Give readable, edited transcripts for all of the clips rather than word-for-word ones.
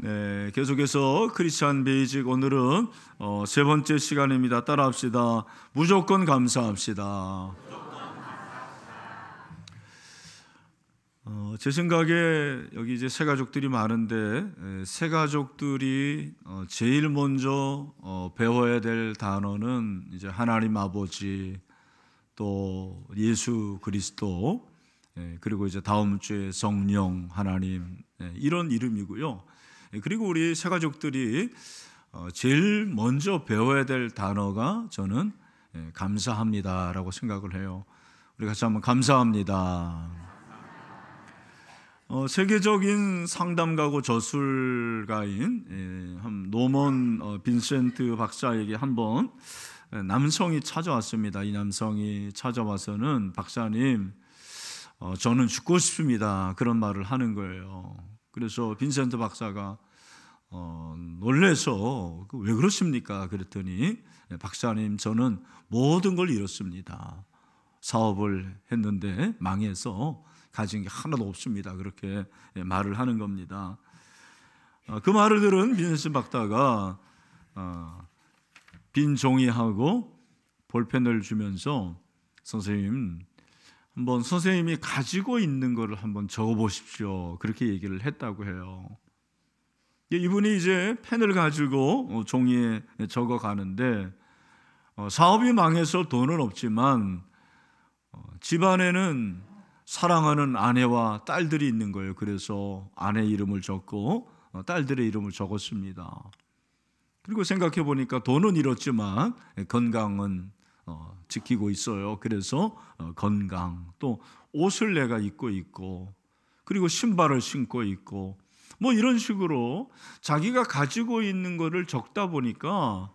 네, 계속해서 크리스찬 베이직 오늘은 세 번째 시간입니다. 따라합시다. 무조건 감사합시다. 제 생각에 여기 이제 새 가족들이 많은데 새 가족들이 제일 먼저 배워야 될 단어는 이제 하나님 아버지, 또 예수 그리스도, 그리고 이제 다음 주에 성령 하나님, 이런 이름이고요. 그리고 우리 새 가족들이 제일 먼저 배워야 될 단어가 저는 감사합니다라고 생각을 해요. 우리 같이 한번 감사합니다. 세계적인 상담가고 저술가인 노먼 빈센트 박사에게 한번 남성이 찾아왔습니다. 이 남성이 찾아와서는 박사님, 저는 죽고 싶습니다. 그런 말을 하는 거예요. 그래서 빈센트 박사가 놀래서 왜 그렇습니까? 그랬더니 박사님, 저는 모든 걸 잃었습니다. 사업을 했는데 망해서 가진 게 하나도 없습니다. 그렇게 말을 하는 겁니다. 그 말을 들은 빈센트 박사가 빈 종이하고 볼펜을 주면서 선생님, 한번 선생님이 가지고 있는 것을 한번 적어보십시오. 그렇게 얘기를 했다고 해요. 이분이 이제 펜을 가지고 종이에 적어가는데 사업이 망해서 돈은 없지만 집안에는 사랑하는 아내와 딸들이 있는 거예요. 그래서 아내 이름을 적고 딸들의 이름을 적었습니다. 그리고 생각해 보니까 돈은 잃었지만 건강은 지키고 있어요. 그래서 건강, 또 옷을 내가 입고 있고, 그리고 신발을 신고 있고, 뭐 이런 식으로 자기가 가지고 있는 거를 적다 보니까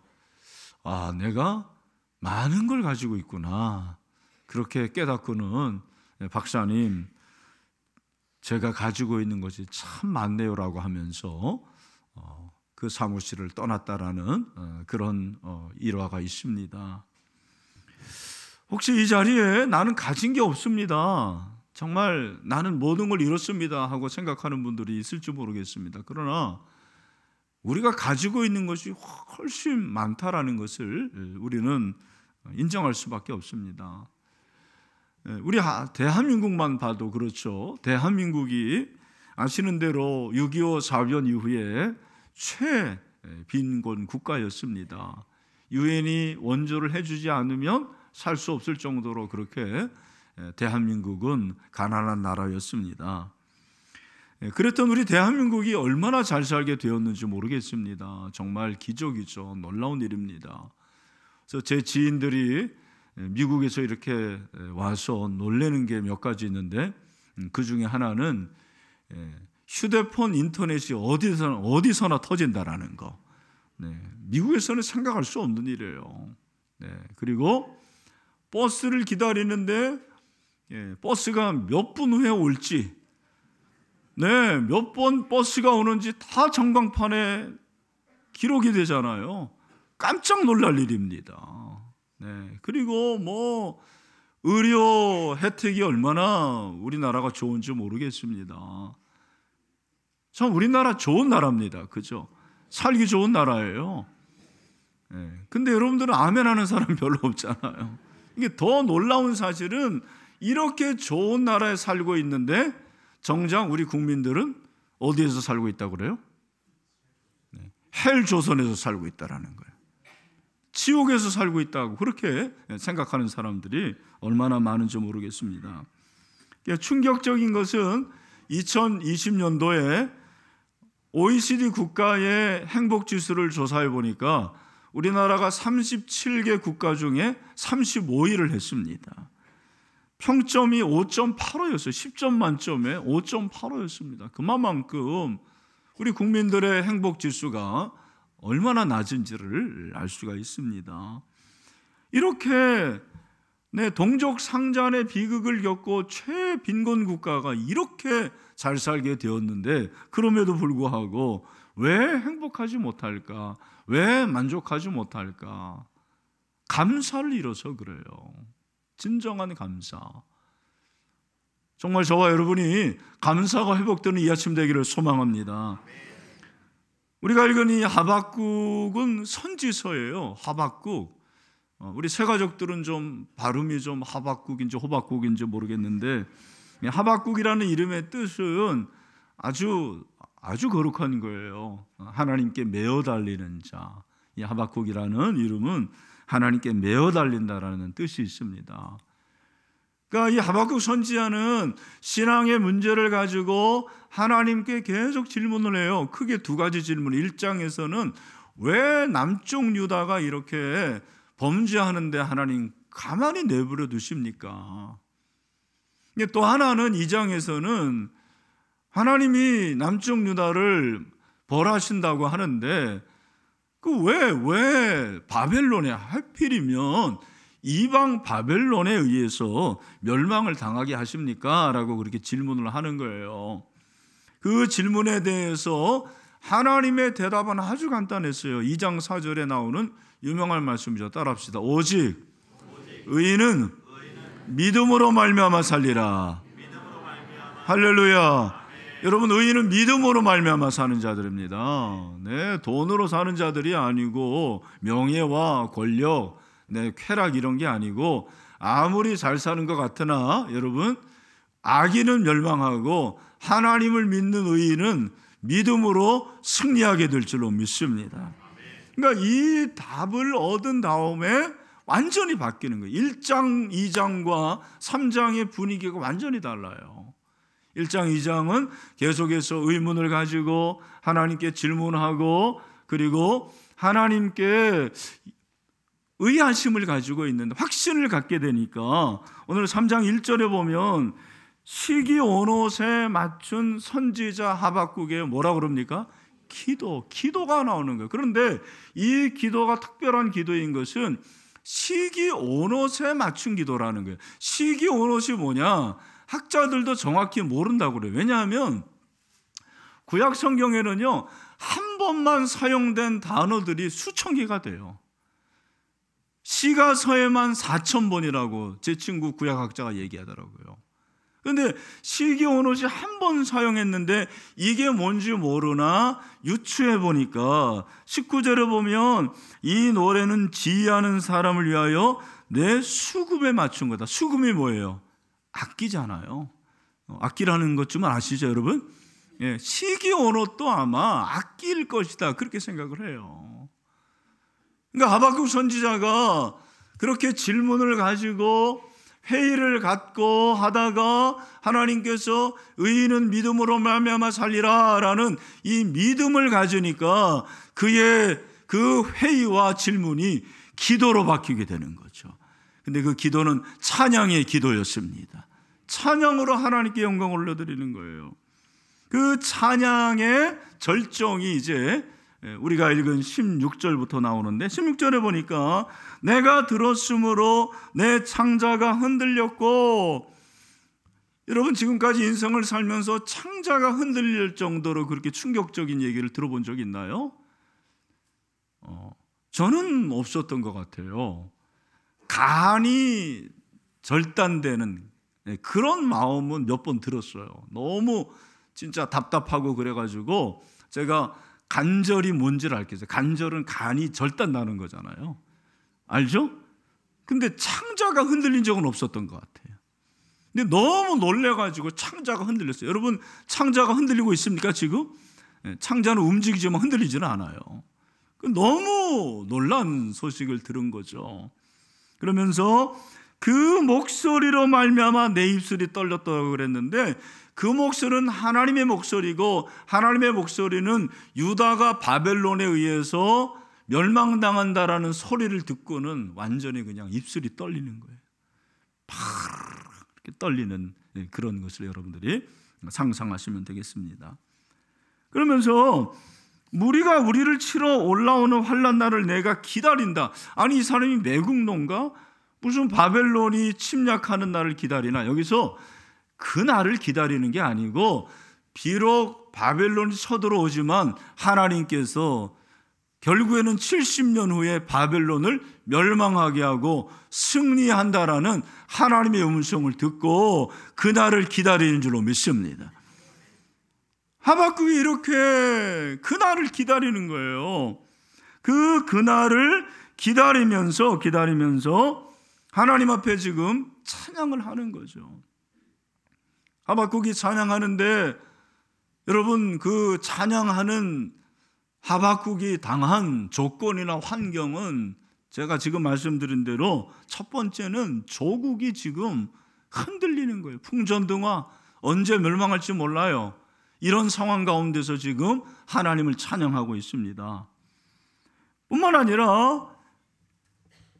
내가 많은 걸 가지고 있구나, 그렇게 깨닫고는 박사님, 제가 가지고 있는 것이 참 많네요라고 하면서 그 사무실을 떠났다라는 그런 일화가 있습니다. 혹시 이 자리에 나는 가진 게 없습니다, 정말 나는 모든 걸 잃었습니다 하고 생각하는 분들이 있을지 모르겠습니다. 그러나 우리가 가지고 있는 것이 훨씬 많다라는 것을 우리는 인정할 수밖에 없습니다. 우리 대한민국만 봐도 그렇죠. 대한민국이 아시는 대로 6.25 사변 이후에 최빈곤 국가였습니다. 유엔이 원조를 해주지 않으면 살 수 없을 정도로 그렇게 대한민국은 가난한 나라였습니다. 그랬던 우리 대한민국이 얼마나 잘 살게 되었는지 모르겠습니다. 정말 기적이죠. 놀라운 일입니다. 그래서 제 지인들이 미국에서 이렇게 와서 놀라는 게 몇 가지 있는데, 그 중에 하나는 휴대폰 인터넷이 어디서나 터진다라는 거. 미국에서는 생각할 수 없는 일이에요. 그리고 버스를 기다리는데 버스가 몇 분 후에 올지, 몇 번 버스가 오는지 다 전광판에 기록이 되잖아요. 깜짝 놀랄 일입니다. 그리고 뭐 의료 혜택이 얼마나 우리나라가 좋은지 모르겠습니다. 참 우리나라 좋은 나라입니다. 그죠? 살기 좋은 나라예요. 근데 여러분들은 아멘 하는 사람 별로 없잖아요. 이게 더 놀라운 사실은 이렇게 좋은 나라에 살고 있는데 정작 우리 국민들은 어디에서 살고 있다고 그래요? 헬 조선에서 살고 있다라는 거예요. 지옥에서 살고 있다고 그렇게 생각하는 사람들이 얼마나 많은지 모르겠습니다. 충격적인 것은 2020년도에 OECD 국가의 행복지수를 조사해 보니까 우리나라가 37개 국가 중에 35위를 했습니다. 평점이 5.85였어요. 10점 만점에 5.85였습니다. 그만큼 우리 국민들의 행복지수가 얼마나 낮은지를 알 수가 있습니다. 이렇게 동족상잔의 비극을 겪고 최빈곤 국가가 이렇게 잘 살게 되었는데, 그럼에도 불구하고 왜 행복하지 못할까? 왜 만족하지 못할까? 감사를 잃어서 그래요. 진정한 감사. 정말 저와 여러분이 감사가 회복되는 이 아침 되기를 소망합니다. 우리가 읽은 이 하박국은 선지서예요. 하박국. 우리 새가족들은 좀 발음이 좀 하박국인지 호박국인지 모르겠는데, 하박국이라는 이름의 뜻은 아주 거룩한 거예요. 하나님께 매어 달리는 자. 이 하박국이라는 이름은 하나님께 매어 달린다라는 뜻이 있습니다. 그러니까 이 하박국 선지자는 신앙의 문제를 가지고 하나님께 계속 질문을 해요. 크게 두 가지 질문. 1장에서는 왜 남쪽 유다가 이렇게 범죄하는데 하나님 가만히 내버려 두십니까? 또 하나는 2장에서는 하나님이 남쪽 유다를 벌하신다고 하는데 왜 바벨론에 하필이면 이방 바벨론에 의해서 멸망을 당하게 하십니까? 라고 그렇게 질문을 하는 거예요. 그 질문에 대해서 하나님의 대답은 아주 간단했어요. 2장 4절에 나오는 유명한 말씀이죠. 따라합시다. 오직 의인은 믿음으로 말미암아 살리라. 할렐루야. 여러분, 의인은 믿음으로 말미암아 사는 자들입니다. 네, 돈으로 사는 자들이 아니고 명예와 권력, 네, 쾌락 이런 게 아니고 아무리 잘 사는 것 같으나 여러분, 악인은 멸망하고 하나님을 믿는 의인은 믿음으로 승리하게 될 줄로 믿습니다. 그러니까 이 답을 얻은 다음에 완전히 바뀌는 거예요. 1장, 2장과 3장의 분위기가 완전히 달라요. 1장, 2장은 계속해서 의문을 가지고 하나님께 질문하고 그리고 하나님께 의하심을 가지고 있는데 확신을 갖게 되니까 오늘 3장 1절에 보면 시기 온옷에 맞춘 선지자 하박국에 뭐라고 그럽니까? 기도가 나오는 거예요. 그런데 이 기도가 특별한 기도인 것은 시기 온옷에 맞춘 기도라는 거예요. 시기 온옷이 뭐냐? 학자들도 정확히 모른다고 그래요. 왜냐하면 구약 성경에는요, 한 번만 사용된 단어들이 수천 개가 돼요. 시가서에만 4,000번이라고 제 친구 구약학자가 얘기하더라고요. 그런데 시기 온옷이 한 번 사용했는데 이게 뭔지 모르나 유추해 보니까 19절에 보면 이 노래는 지휘하는 사람을 위하여 내 수금에 맞춘 거다. 수금이 뭐예요? 악기잖아요. 악기라는 것 좀 아시죠, 여러분? 예, 시기 온옷도 아마 악기일 것이다, 그렇게 생각을 해요. 그러니까 하박국 선지자가 그렇게 질문을 가지고 회의를 갖고 하다가 하나님께서 의인은 믿음으로 말미암아 살리라라는 이 믿음을 가지니까 그의 그 회의와 질문이 기도로 바뀌게 되는 거죠. 근데 그 기도는 찬양의 기도였습니다. 찬양으로 하나님께 영광을 올려드리는 거예요. 그 찬양의 절정이 이제 우리가 읽은 16절부터 나오는데 16절에 보니까 내가 들었으므로 내 창자가 흔들렸고, 여러분 지금까지 인생을 살면서 창자가 흔들릴 정도로 그렇게 충격적인 얘기를 들어본 적 있나요? 저는 없었던 것 같아요. 간이 절단되는 그런 마음은 몇 번 들었어요. 너무 진짜 답답하고 그래가지고 제가 간절이 뭔지를 알겠어요. 간절은 간이 절단나는 거잖아요. 알죠? 근데 창자가 흔들린 적은 없었던 것 같아요. 근데 너무 놀래가지고 창자가 흔들렸어요. 여러분 창자가 흔들리고 있습니까 지금? 창자는 움직이지만 흔들리지는 않아요. 너무 놀란 소식을 들은 거죠. 그러면서 그 목소리로 말미암아 내 입술이 떨렸다고 그랬는데 그 목소리는 하나님의 목소리고, 하나님의 목소리는 유다가 바벨론에 의해서 멸망당한다라는 소리를 듣고는 완전히 그냥 입술이 떨리는 거예요. 이렇게 떨리는 그런 것을 여러분들이 상상하시면 되겠습니다. 그러면서 무리가 우리를 치러 올라오는 환난 날을 내가 기다린다. 아니 이 사람이 매국노인가? 무슨 바벨론이 침략하는 날을 기다리나? 여기서 그 날을 기다리는 게 아니고 비록 바벨론이 쳐들어오지만 하나님께서 결국에는 70년 후에 바벨론을 멸망하게 하고 승리한다라는 하나님의 음성을 듣고 그 날을 기다리는 줄로 믿습니다. 하박국이 이렇게 그날을 기다리는 거예요. 그날을 기다리면서 하나님 앞에 지금 찬양을 하는 거죠. 하박국이 찬양하는데 여러분, 그 찬양하는 하박국이 당한 조건이나 환경은 제가 지금 말씀드린 대로 첫 번째는 조국이 지금 흔들리는 거예요. 풍전등화 언제 멸망할지 몰라요. 이런 상황 가운데서 지금 하나님을 찬양하고 있습니다. 뿐만 아니라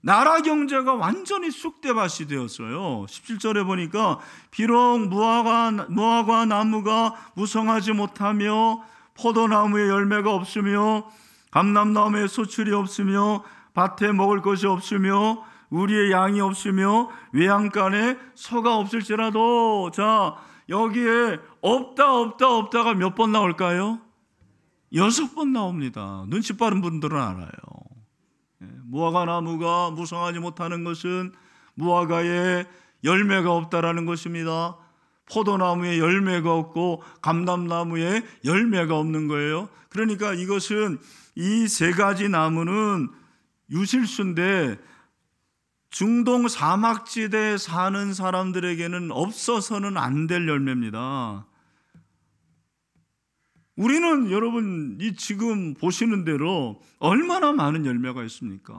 나라 경제가 완전히 쑥대밭이 되었어요. 17절에 보니까 비록 무화과 나무가 무성하지 못하며 포도나무에 열매가 없으며 감람나무에 소출이 없으며 밭에 먹을 것이 없으며 우리의 양이 없으며 외양간에 소가 없을지라도, 자, 여기에 없다가 몇 번 나올까요? 6번 나옵니다. 눈치 빠른 분들은 알아요. 무화과 나무가 무성하지 못하는 것은 무화과에 열매가 없다라는 것입니다. 포도나무에 열매가 없고 감람나무에 열매가 없는 거예요. 그러니까 이것은 이 세 가지 나무는 유실수인데 중동 사막지대에 사는 사람들에게는 없어서는 안 될 열매입니다. 우리는 여러분 이 지금 보시는 대로 얼마나 많은 열매가 있습니까?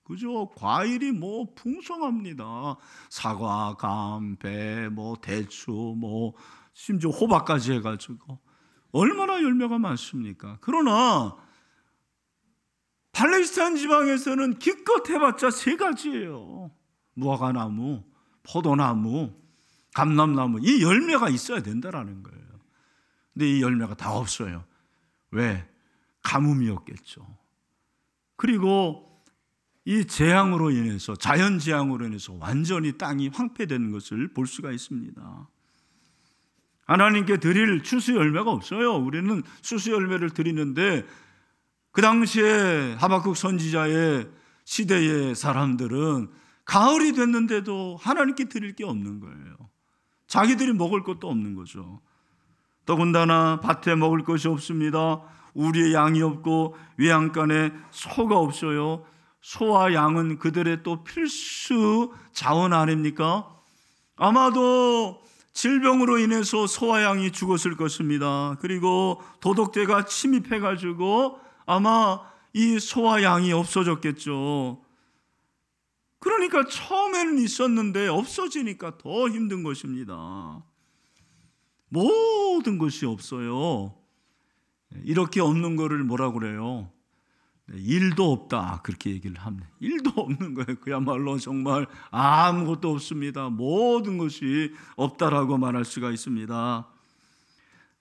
그죠? 과일이 뭐 풍성합니다. 사과, 감, 배, 뭐 대추, 뭐 심지어 호박까지 해가지고 얼마나 열매가 많습니까? 그러나 팔레스타인 지방에서는 기껏 해봤자 세 가지예요. 무화과나무, 포도나무, 감람나무, 이 열매가 있어야 된다라는 거예요. 근데 이 열매가 다 없어요. 왜? 가뭄이었겠죠. 그리고 이 재앙으로 인해서, 자연재앙으로 인해서 완전히 땅이 황폐되는 것을 볼 수가 있습니다. 하나님께 드릴 추수 열매가 없어요. 우리는 추수 열매를 드리는데 그 당시에 하박국 선지자의 시대의 사람들은 가을이 됐는데도 하나님께 드릴 게 없는 거예요. 자기들이 먹을 것도 없는 거죠. 더군다나 밭에 먹을 것이 없습니다. 우리의 양이 없고 외양간에 소가 없어요. 소와 양은 그들의 또 필수 자원 아닙니까? 아마도 질병으로 인해서 소와 양이 죽었을 것입니다. 그리고 도독대가 침입해가지고 아마 이 소와 양이 없어졌겠죠. 그러니까 처음에는 있었는데 없어지니까 더 힘든 것입니다. 모든 것이 없어요. 이렇게 없는 거를 뭐라고 그래요? 일도 없다, 그렇게 얘기를 합니다. 일도 없는 거예요. 그야말로 정말 아무것도 없습니다. 모든 것이 없다라고 말할 수가 있습니다.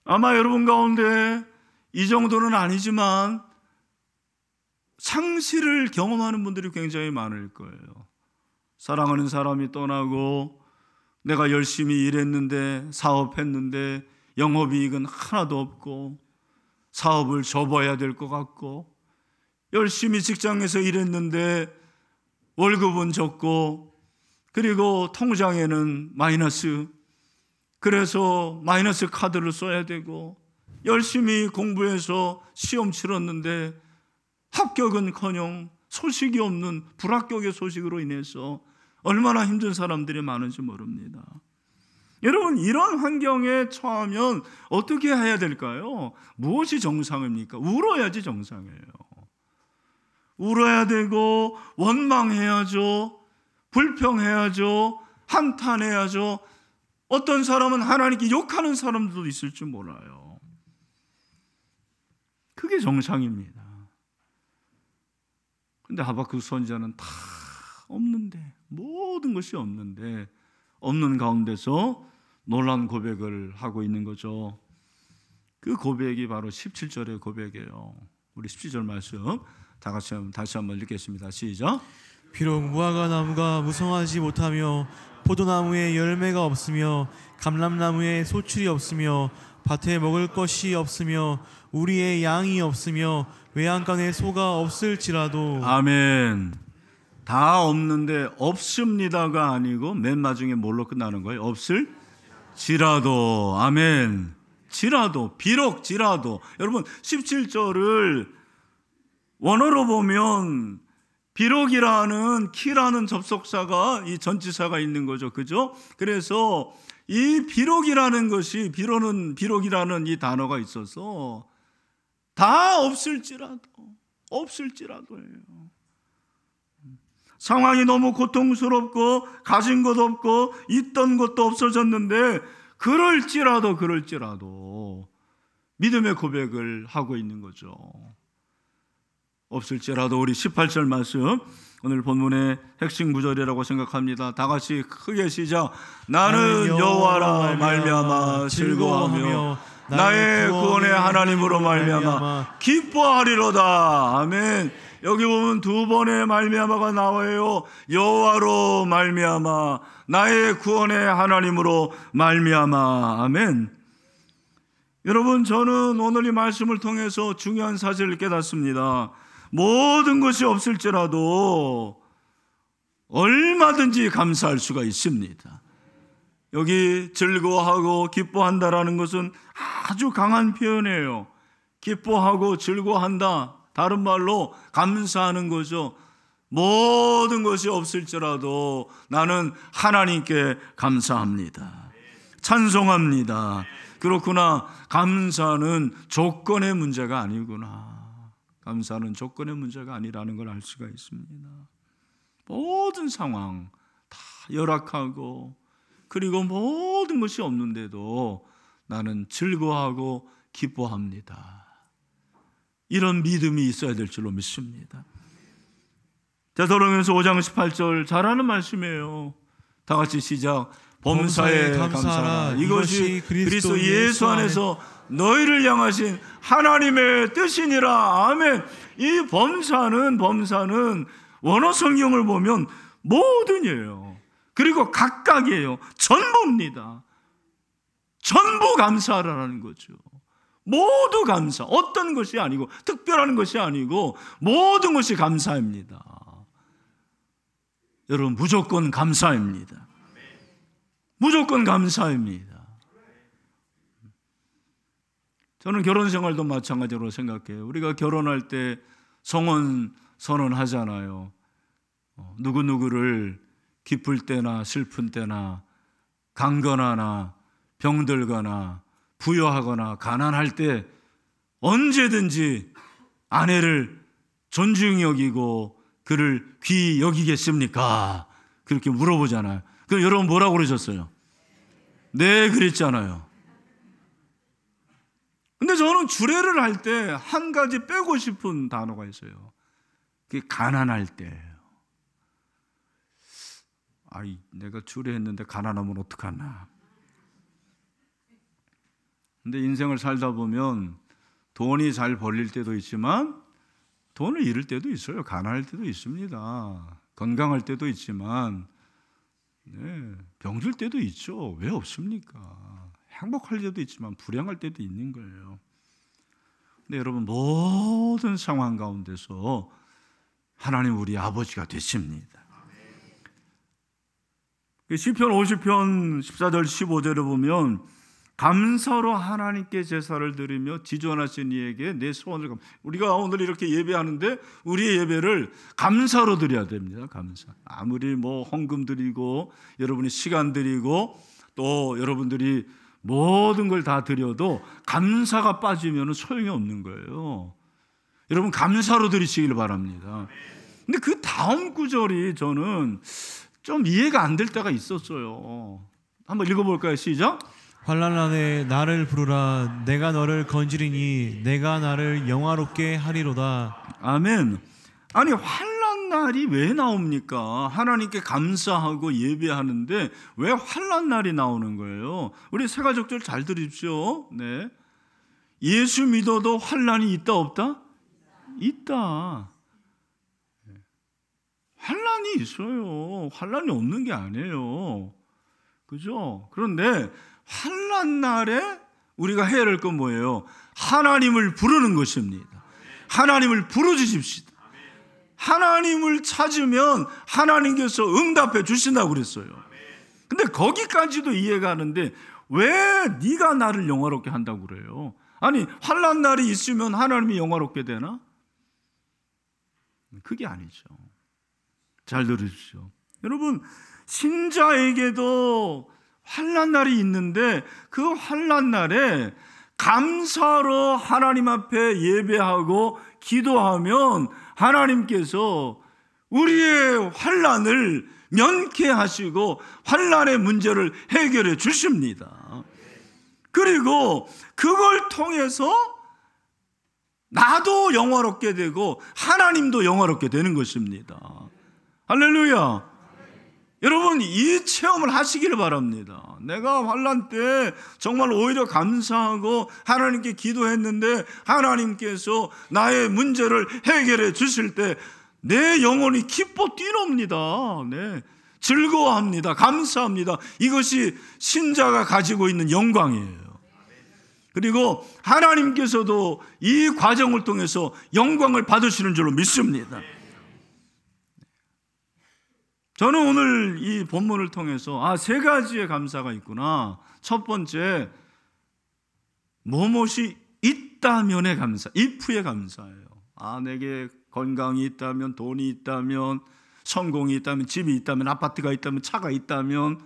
아마 여러분 가운데 이 정도는 아니지만 상실을 경험하는 분들이 굉장히 많을 거예요. 사랑하는 사람이 떠나고 내가 열심히 일했는데, 사업했는데 영업이익은 하나도 없고 사업을 접어야 될 것 같고, 열심히 직장에서 일했는데 월급은 적고, 그리고 통장에는 마이너스, 그래서 마이너스 카드를 써야 되고, 열심히 공부해서 시험 치렀는데 합격은커녕 소식이 없는 불합격의 소식으로 인해서 얼마나 힘든 사람들이 많은지 모릅니다. 여러분, 이런 환경에 처하면 어떻게 해야 될까요? 무엇이 정상입니까? 울어야지 정상이에요. 울어야 되고 원망해야죠. 불평해야죠. 한탄해야죠. 어떤 사람은 하나님께 욕하는 사람들도 있을 줄 몰라요. 그게 정상입니다. 근데 하박국 선지자는 다 없는데, 모든 것이 없는데, 없는 가운데서 놀라운 고백을 하고 있는 거죠. 그 고백이 바로 17절의 고백이에요. 우리 17절 말씀 다 같이 다시 한번 읽겠습니다. 시작. 비록 무화과 나무가 무성하지 못하며 포도나무에 열매가 없으며 감람나무에 소출이 없으며 밭에 먹을 것이 없으며 우리의 양이 없으며 외양간에 소가 없을지라도. 아멘. 다 없는데 없습니다가 아니고 맨 마지막에 뭘로 끝나는 거예요? 없을지라도. 아멘. 비록지라도. 여러분 17절을 원어로 보면 비록이라는 키라는 접속사가 이 전치사가 있는 거죠. 그죠? 그래서 이 비록이라는 것이 비록이라는 이 단어가 있어서 다 없을지라도예요. 상황이 너무 고통스럽고 가진 것 없고 있던 것도 없어졌는데 그럴지라도 믿음의 고백을 하고 있는 거죠. 없을지라도. 우리 18절 말씀 오늘 본문의 핵심 구절이라고 생각합니다. 다 같이 크게 시작. 나는 여호와라 말미암아 즐거워하며 나의 구원의 하나님으로 말미암아 기뻐하리로다. 아멘. 여기 보면 두 번의 말미암아가 나와요. 여호와로 말미암아 나의 구원의 하나님으로 말미암아. 아멘. 여러분, 저는 오늘 이 말씀을 통해서 중요한 사실을 깨닫습니다. 모든 것이 없을지라도 얼마든지 감사할 수가 있습니다. 여기 즐거워하고 기뻐한다라는 것은 아주 강한 표현이에요. 기뻐하고 즐거워한다, 다른 말로 감사하는 거죠. 모든 것이 없을지라도 나는 하나님께 감사합니다. 찬송합니다. 그렇구나. 감사는 조건의 문제가 아니구나. 감사는 조건의 문제가 아니라는 걸 알 수가 있습니다. 모든 상황 다 열악하고 그리고 모든 것이 없는데도 나는 즐거워하고 기뻐합니다. 이런 믿음이 있어야 될 줄로 믿습니다. 데살로니가서 5장 18절 잘 아는 말씀이에요. 다 같이 시작. 범사에 감사하라. 이것이 그리스도 예수 안에서 너희를 향하신 하나님의 뜻이니라. 아멘. 이 범사는 원어 성경을 보면 모든이에요. 그리고 각각이에요. 전부입니다. 전부 감사하라는 거죠. 모두 감사. 어떤 것이 아니고 특별한 것이 아니고 모든 것이 감사입니다. 여러분, 무조건 감사입니다. 무조건 감사입니다. 저는 결혼 생활도 마찬가지로 생각해요. 우리가 결혼할 때 성혼 선언하잖아요. 누구누구를 기쁠 때나 슬픈 때나 강건하나 병들거나 부유하거나 가난할 때 언제든지 아내를 존중히 여기고 그를 귀히 여기겠습니까? 그렇게 물어보잖아요. 그럼 여러분 뭐라고 그러셨어요? 네, 그랬잖아요. 근데 저는 주례를 할 때 한 가지 빼고 싶은 단어가 있어요. 그게 가난할 때예요. 내가 주례했는데 가난하면 어떡하나. 근데 인생을 살다 보면 돈이 잘 벌릴 때도 있지만 돈을 잃을 때도 있어요. 가난할 때도 있습니다. 건강할 때도 있지만 병들 때도 있죠. 왜 없습니까? 행복할 때도 있지만 불행할 때도 있는 거예요. 근데 여러분, 모든 상황 가운데서 하나님 우리 아버지가 되십니다. 시편 50편 14절 15절에 보면 감사로 하나님께 제사를 드리며 지존하신 이에게 내 소원을 우리가 오늘 이렇게 예배하는데 우리의 예배를 감사로 드려야 됩니다. 감사. 아무리 헌금 드리고 여러분이 시간 드리고 또 여러분들이 모든 걸 다 드려도 감사가 빠지면 소용이 없는 거예요. 여러분, 감사로 드리시길 바랍니다. 근데 그 다음 구절이 저는 좀 이해가 안 될 때가 있었어요. 한번 읽어볼까요? 시작. 환난 날에 나를 부르라. 내가 너를 건지리니 내가 나를 영화롭게 하리로다. 아멘. 아니, 환난 날이 왜 나옵니까? 하나님께 감사하고 예배하는데 왜 환난 날이 나오는 거예요? 우리 세 가족들 잘 들으십시오. 네. 예수 믿어도 환난이 있다 없다? 있다. 환난이 있어요. 환난이 없는 게 아니에요. 그죠? 그런데 환난 날에 우리가 해야 할 건 뭐예요? 하나님을 부르는 것입니다. 하나님을 부르주십시오. 하나님을 찾으면 하나님께서 응답해 주신다고 그랬어요. 근데 거기까지도 이해가 하는데 왜 네가 나를 영화롭게 한다고 그래요? 아니, 환난 날이 있으면 하나님이 영화롭게 되나? 그게 아니죠. 잘 들으십시오. 여러분, 신자에게도 환난 날이 있는데 그 환난 날에 감사로 하나님 앞에 예배하고 기도하면 하나님께서 우리의 환난을 면케하시고 환난의 문제를 해결해 주십니다. 그리고 그걸 통해서 나도 영화롭게 되고 하나님도 영화롭게 되는 것입니다. 할렐루야. 여러분, 이 체험을 하시기를 바랍니다. 내가 환난 때 정말 오히려 감사하고 하나님께 기도했는데 하나님께서 나의 문제를 해결해 주실 때 내 영혼이 기뻐 뛰놉니다. 네, 즐거워합니다. 감사합니다. 이것이 신자가 가지고 있는 영광이에요. 그리고 하나님께서도 이 과정을 통해서 영광을 받으시는 줄로 믿습니다. 저는 오늘 이 본문을 통해서 세 가지의 감사가 있구나. 첫 번째, 무엇이 있다면의 감사, if의 감사예요. 내게 건강이 있다면, 돈이 있다면, 성공이 있다면, 집이 있다면, 아파트가 있다면, 차가 있다면,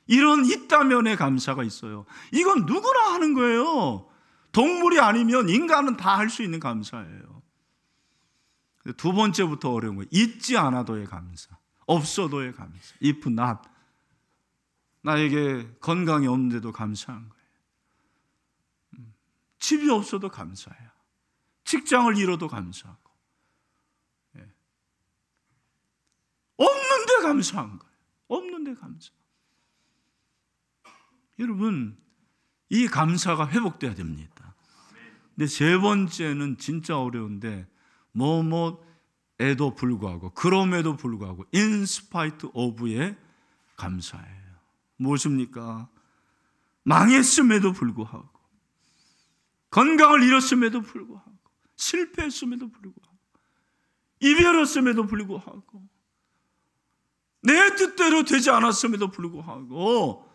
이런 있다면의 감사가 있어요. 이건 누구나 하는 거예요. 동물이 아니면 인간은 다 할 수 있는 감사예요. 두 번째부터 어려운 거예요. 있지 않아도의 감사, 없어도의 감사. if not. 나에게 건강이 없는데도 감사한 거예요. 집이 없어도 감사해요. 직장을 잃어도 감사하고, 없는데 감사한 거예요. 없는데 감사. 여러분, 이 감사가 회복돼야 됩니다. 근데 세 번째는 진짜 어려운데, 뭐뭐에도 불구하고, 그럼에도 불구하고, in spite of의 감사예요. 무엇입니까? 망했음에도 불구하고, 건강을 잃었음에도 불구하고, 실패했음에도 불구하고, 이별했음에도 불구하고, 내 뜻대로 되지 않았음에도 불구하고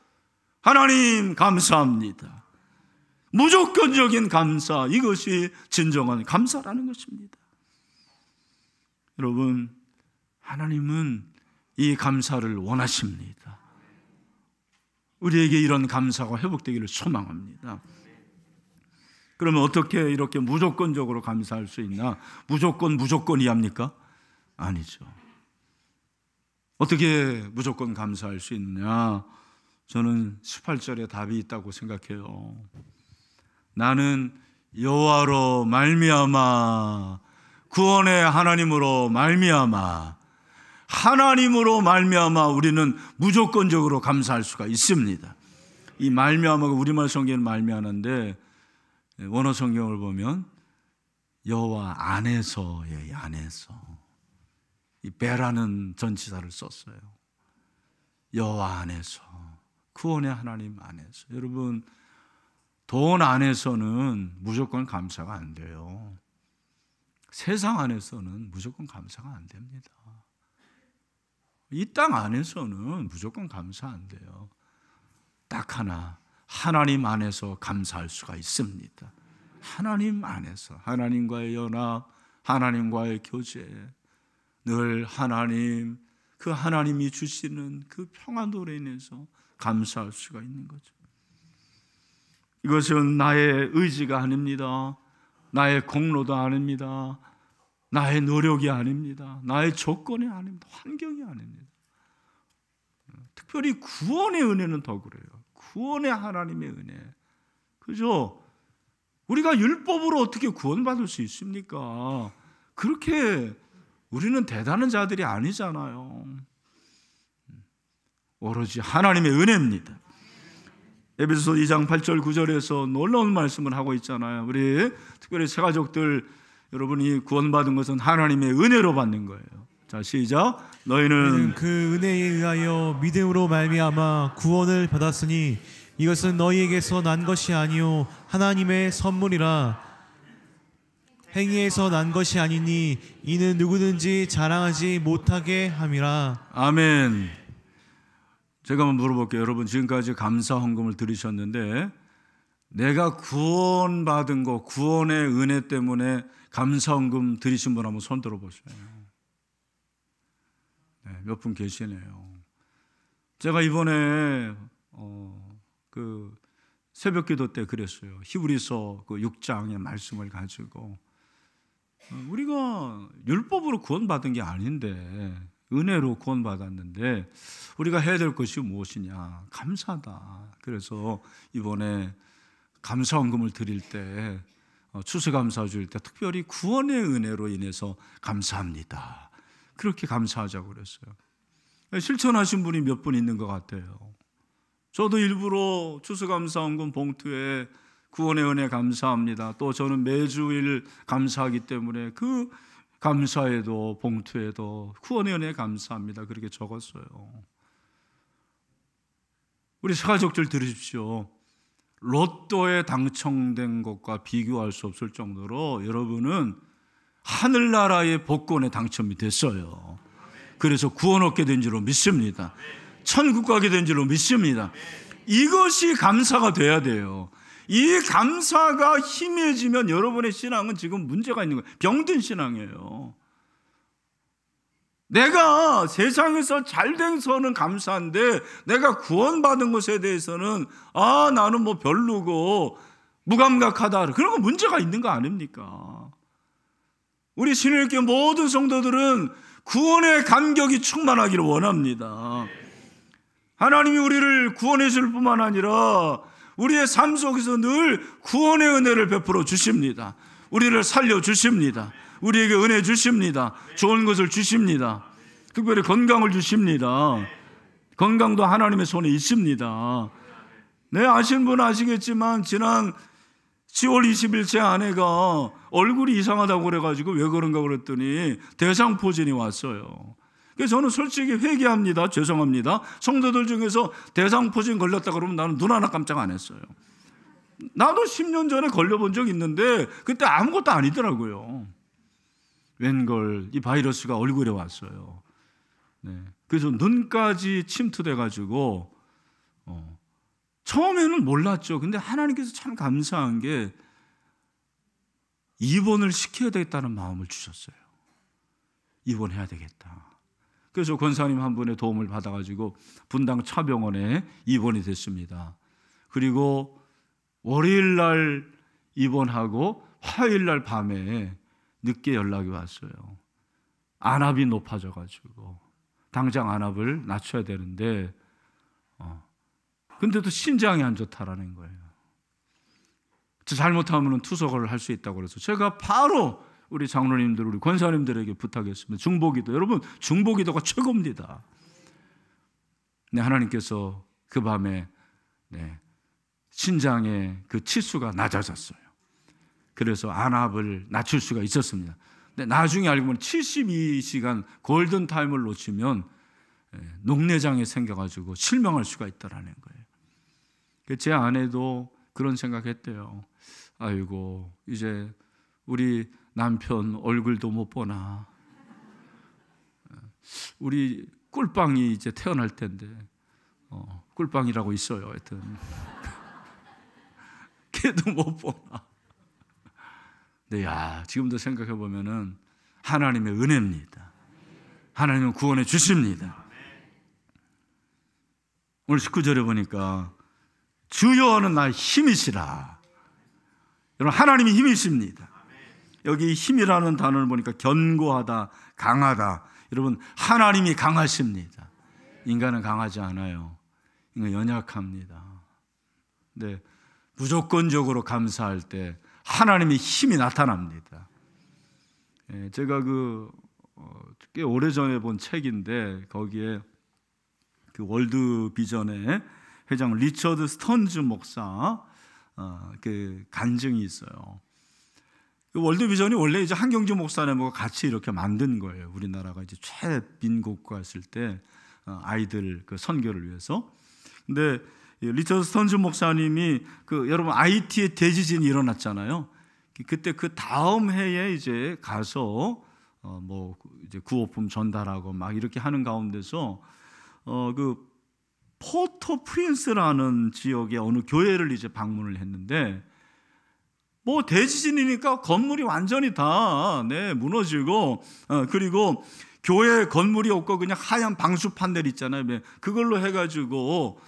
하나님 감사합니다. 무조건적인 감사, 이것이 진정한 감사라는 것입니다. 여러분, 하나님은 이 감사를 원하십니다. 우리에게 이런 감사가 회복되기를 소망합니다. 그러면 어떻게 이렇게 무조건적으로 감사할 수 있나? 무조건이 합니까? 아니죠. 어떻게 무조건 감사할 수 있느냐? 저는 18절에 답이 있다고 생각해요. 나는 여호와로 말미암아, 구원의 하나님으로 말미암아, 하나님으로 말미암아 우리는 무조건적으로 감사할 수가 있습니다. 이 말미암아가 우리말 성경은 말미암아인데 원어 성경을 보면 여호와 안에서의 안에서, 이 베라는 전치사를 썼어요. 여호와 안에서, 구원의 하나님 안에서. 여러분, 돈 안에서는 무조건 감사가 안 돼요. 세상 안에서는 무조건 감사가 안 됩니다. 이 땅 안에서는 무조건 감사 안 돼요. 딱 하나, 하나님 안에서 감사할 수가 있습니다. 하나님 안에서, 하나님과의 연합, 하나님과의 교제, 늘 하나님, 그 하나님이 주시는 그 평안으로 인해서 감사할 수가 있는 거죠. 이것은 나의 의지가 아닙니다. 나의 공로도 아닙니다. 나의 노력이 아닙니다. 나의 조건이 아닙니다. 환경이 아닙니다. 특별히 구원의 은혜는 더 그래요. 구원의 하나님의 은혜. 그죠? 우리가 율법으로 어떻게 구원받을 수 있습니까? 그렇게 우리는 대단한 자들이 아니잖아요. 오로지 하나님의 은혜입니다. 에베소서 2장 8절 9절에서 놀라운 말씀을 하고 있잖아요. 우리 특별히 새 가족들, 여러분이 구원받은 것은 하나님의 은혜로 받는 거예요. 자, 시작. 너희는 그 은혜에 의하여 믿음으로 말미암아 구원을 받았으니 이것은 너희에게서 난 것이 아니요 하나님의 선물이라. 행위에서 난 것이 아니니 이는 누구든지 자랑하지 못하게 함이라. 아멘. 제가 한번 물어볼게요. 여러분 지금까지 감사 헌금을 드리셨는데 내가 구원받은 거, 구원의 은혜 때문에 감사 헌금 드리신 분 한번 손 들어보세요. 네, 몇 분 계시네요. 제가 이번에 그 새벽 기도 때 그랬어요. 히브리서 그 6장의 말씀을 가지고 우리가 율법으로 구원받은 게 아닌데 은혜로 구원받았는데 우리가 해야 될 것이 무엇이냐? 감사다. 그래서 이번에 감사헌금을 드릴 때 추수감사 줄 때 특별히 구원의 은혜로 인해서 감사합니다. 그렇게 감사하자고 그랬어요. 실천하신 분이 몇 분 있는 것 같아요. 저도 일부러 추수감사헌금 봉투에 구원의 은혜 감사합니다. 또 저는 매주일 감사하기 때문에 그 감사에도 봉투에도 구원의 은혜 감사합니다. 그렇게 적었어요. 우리 새가족들 들으십시오. 로또에 당첨된 것과 비교할 수 없을 정도로 여러분은 하늘나라의 복권에 당첨이 됐어요. 그래서 구원 얻게 된 줄로 믿습니다. 천국 가게 된 줄로 믿습니다. 이것이 감사가 돼야 돼요. 이 감사가 희미해지면 여러분의 신앙은 지금 문제가 있는 거예요. 병든 신앙이에요. 내가 세상에서 잘된 서는 감사한데 내가 구원받은 것에 대해서는 나는 뭐 별로고 무감각하다. 그런 거 문제가 있는 거 아닙니까? 우리 신일교회 모든 성도들은 구원의 감격이 충만하기를 원합니다. 하나님이 우리를 구원해 줄 뿐만 아니라 우리의 삶 속에서 늘 구원의 은혜를 베풀어 주십니다. 우리를 살려 주십니다. 우리에게 은혜 주십니다. 좋은 것을 주십니다. 특별히 건강을 주십니다. 건강도 하나님의 손에 있습니다. 네, 아시는 분은 아시겠지만 지난 10월 20일 제 아내가 얼굴이 이상하다고 그래가지고 왜 그런가 그랬더니 대상포진이 왔어요. 그래서 저는 솔직히 회개합니다. 죄송합니다. 성도들 중에서 대상포진 걸렸다 그러면 나는 눈 하나 깜짝 안 했어요. 나도 10년 전에 걸려본 적 있는데 그때 아무것도 아니더라고요. 웬걸 이 바이러스가 얼굴에 왔어요. 네. 그래서 눈까지 침투돼가지고 처음에는 몰랐죠. 근데 하나님께서 참 감사한 게 입원을 시켜야 되겠다는 마음을 주셨어요. 입원해야 되겠다. 그래서 권사님 한 분의 도움을 받아가지고 분당 차병원에 입원이 됐습니다. 그리고 월요일 날 입원하고 화요일 날 밤에 늦게 연락이 왔어요. 안압이 높아져가지고 당장 안압을 낮춰야 되는데 근데도 신장이 안 좋다라는 거예요. 잘못하면 투석을 할 수 있다고 그래서 제가 바로 우리 장로님들, 우리 권사님들에게 부탁했습니다. 중보기도. 여러분, 중보기도가 최고입니다. 네, 하나님께서 그 밤에 신장의 그 치수가 낮아졌어요. 그래서 안압을 낮출 수가 있었습니다. 근데 나중에 알고 보면 72시간 골든타임을 놓치면 녹내장이 생겨가지고 실명할 수가 있다라는 거예요. 제 아내도 그런 생각했대요. 아이고, 이제 우리 남편 얼굴도 못 보나. 우리 꿀빵이 이제 태어날 텐데 꿀빵이라고 있어요. 하여튼 걔도 못 보나. 네, 지금도 생각해 보면은 하나님의 은혜입니다. 하나님은 구원해 주십니다. 오늘 19절에 보니까 주여는 나의 힘이시라. 여러분, 하나님이 힘이십니다. 여기 힘이라는 단어를 보니까 견고하다, 강하다. 여러분, 하나님이 강하십니다. 인간은 강하지 않아요. 인간은 연약합니다. 근데 무조건적으로 감사할 때 하나님의 힘이 나타납니다. 제가 꽤 오래전에 본 책인데 거기에 그 월드 비전의 회장 리처드 스턴즈 목사 그 간증이 있어요. 그 월드 비전이 원래 이제 한경주 목사님하고 같이 이렇게 만든 거예요. 우리나라가 이제 최빈국가 했을 때 아이들 그 선교를 위해서. 근데 리처드 스턴즈 목사님이 여러분 IT에 대지진이 일어났잖아요. 그때 그 다음 해에 이제 가서 이제 구호품 전달하고 막 이렇게 하는 가운데서 그 포토 프린스라는 지역의 어느 교회를 이제 방문을 했는데, 뭐 대지진이니까 건물이 완전히 다 무너지고, 그리고 교회 건물이 없고 그냥 하얀 방수 판넬 있잖아요. 그걸로 해가지고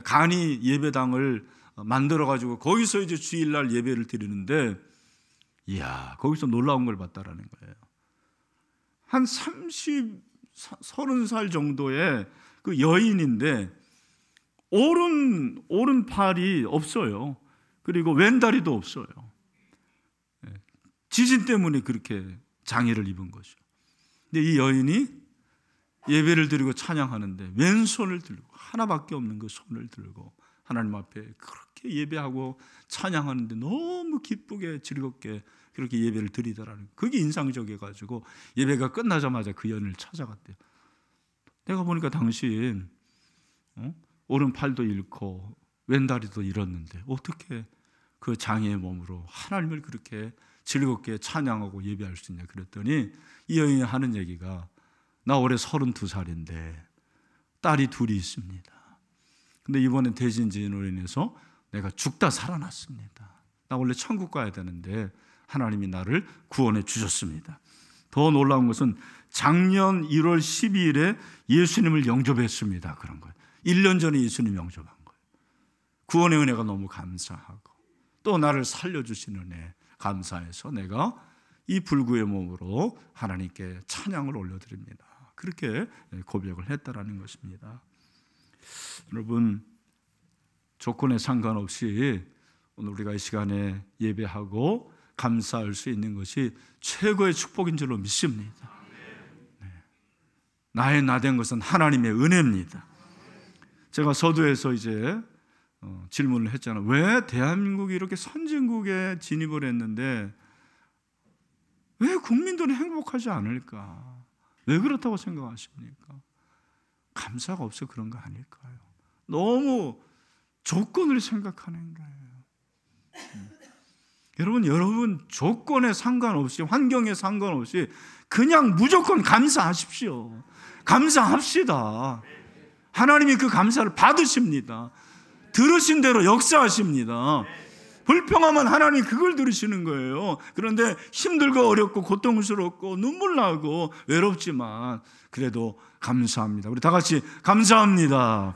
간이 예배당을 만들어가지고 거기서 이제 주일날 예배를 드리는데, 이야, 거기서 놀라운 걸 봤다라는 거예요. 한 30살 정도의 그 여인인데 오른팔이 없어요. 그리고 왼다리도 없어요. 지진 때문에 그렇게 장애를 입은 거죠. 근데 이 여인이 예배를 드리고 찬양하는데 왼손을 들고, 하나밖에 없는 그 손을 들고 하나님 앞에 그렇게 예배하고 찬양하는데 너무 기쁘게 즐겁게 그렇게 예배를 드리더라는 거예요. 그게 인상적이어가지고 예배가 끝나자마자 그 여인을 찾아갔대요. 내가 보니까 당신 오른팔도 잃고 왼다리도 잃었는데 어떻게 그 장애의 몸으로 하나님을 그렇게 즐겁게 찬양하고 예배할 수 있냐 그랬더니, 이 여인이 하는 얘기가, 나 올해 32살인데 딸이 둘이 있습니다. 근데 이번에 대진으로 인해서 내가 죽다 살아났습니다. 나 원래 천국 가야 되는데 하나님이 나를 구원해 주셨습니다. 더 놀라운 것은 작년 1월 12일에 예수님을 영접했습니다. 그런 거예요. 1년 전에 예수님 영접한 거예요. 구원의 은혜가 너무 감사하고 또 나를 살려주신 은혜 감사해서 내가 이 불구의 몸으로 하나님께 찬양을 올려드립니다. 그렇게 고백을 했다라는 것입니다. 여러분, 조건에 상관없이 오늘 우리가 이 시간에 예배하고 감사할 수 있는 것이 최고의 축복인 줄로 믿습니다. 나의 나된 것은 하나님의 은혜입니다. 제가 서두에서 이제 질문을 했잖아요. 왜 대한민국이 이렇게 선진국에 진입을 했는데 왜 국민들은 행복하지 않을까? 왜 그렇다고 생각하십니까? 감사가 없어 그런 거 아닐까요? 너무 조건을 생각하는 거예요. 여러분 조건에 상관없이, 환경에 상관없이 그냥 무조건 감사하십시오. 감사합시다. 하나님이 그 감사를 받으십니다. 들으신 대로 역사하십니다. 불평하면 하나님 그걸 들으시는 거예요. 그런데 힘들고 어렵고 고통스럽고 눈물 나고 외롭지만 그래도 감사합니다. 우리 다 같이 감사합니다.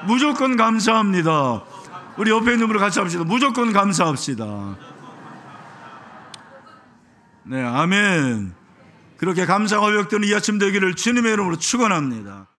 무조건 감사합니다. 우리 옆에 있는 분을 같이 합시다. 무조건 감사합시다. 네, 아멘. 그렇게 감사가 고백되는 이 아침 되기를 주님의 이름으로 축원합니다.